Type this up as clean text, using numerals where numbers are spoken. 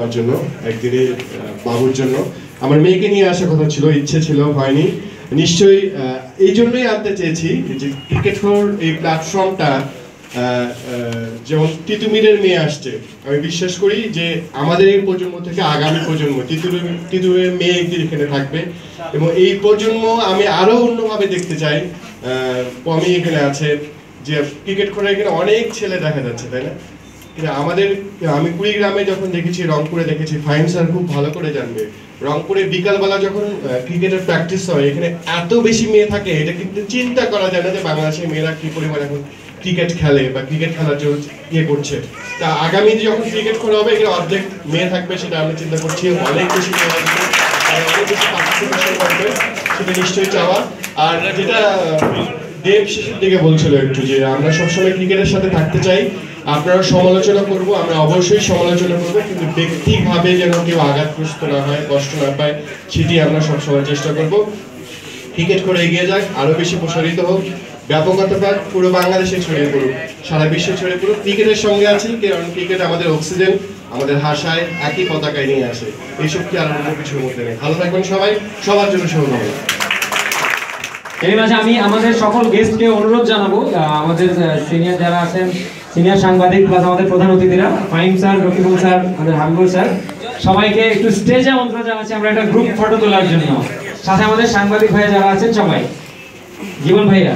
জন্য একদিনে বাবুর জন্য আমার মেয়েকে নিয়ে আসার কথা ছিল, ইচ্ছে ছিল, হয়নি। নিশ্চয়ই এই জন্যই আনতে চেয়েছি যে ক্রিকেট ফর এই প্ল্যাটফর্মটা যেমন তিতুমিরের মেয়ে আসছে, আমি বিশ্বাস করি যে আমাদের এই প্রজন্ম থেকে আগামী প্রজন্ম তিতুমিরের মেয়ে একদিন এখানে থাকবে এবং এই প্রজন্ম আমি আরো অন্যভাবে দেখতে চাই। পমি এখানে আছে, যে ক্রিকেট করে এখানে অনেক ছেলে দেখা যাচ্ছে, তাই না? কিন্তু আমাদের আমি কুড়িগ্রামে যখন দেখেছি, রংপুরে দেখেছি, ফাহিম স্যার খুব ভালো করে জানবে, রংপুরে বিকালবেলা যখন ক্রিকেটের প্র্যাকটিস হয় এখানে এত বেশি মেয়ে থাকে, এটা কিন্তু চিন্তা করা যায় না যে বাংলাদেশের মেয়েরা কি পরিমাণ এখন ক্রিকেট খেলে বা ক্রিকেট খেলার জন্য ইয়ে করছে। তা আগামী যখন ক্রিকেট করা হবে এখানে অর্ধেক মেয়ে থাকবে, সেটা আমি চিন্তা করছি। অনেক বেশি মেয়ে থাকবে, অনেক বেশি পার্টিসিপেশন করবে, সেটা নিশ্চয়ই চাওয়া। আর যেটা দেব শেষের দিকে বলছিল একটু, যে আমরা সবসময় ক্রিকেটের সাথে থাকতে চাই, আপনারা সমালোচনা করব, আমরা অবশ্যই সমালোচনা করব, কিন্তু ব্যক্তিগতভাবে যেন কেউ আঘাতগ্রস্ত না হয়, কষ্ট না পায়, সেটি আমরা সবসময় চেষ্টা করব। ক্রিকেট করে এগিয়ে যাক, আরো বেশি প্রসারিত হোক, ব্যাপকতা পাক, পুরো বাংলাদেশে ছড়িয়ে পড়ুক, সারা বিশ্বে ছড়িয়ে পড়ুক। ক্রিকেটের সঙ্গে আছি কারণ ক্রিকেট আমাদের অক্সিজেন, আমাদের হাসায় একই পতাকায় নিয়ে আসে, এই শক্তি আর অন্য কিছুর মধ্যে নেই। ভালো থাকবেন সবাই, সবার জন্য শুভকামনা। এই মাঝে আমি আমাদের সকল গেস্টকে অনুরোধ জানাবো, আমাদের সিনিয়র যারা আছেন, সিনিয়র সাংবাদিক প্লাস আমাদের প্রধান অতিথিরা, ফাহিম স্যার, রকিবুল স্যার, আমাদের হাবিবুল স্যার, সবাইকে একটু স্টেজে আমন্ত্রণ জানাচ্ছি আমরা একটা গ্রুপ ফটো তোলার জন্য। সাথে আমাদের সাংবাদিক ভাইয়া যারা আছেন সবাই, জীবন ভাইয়া।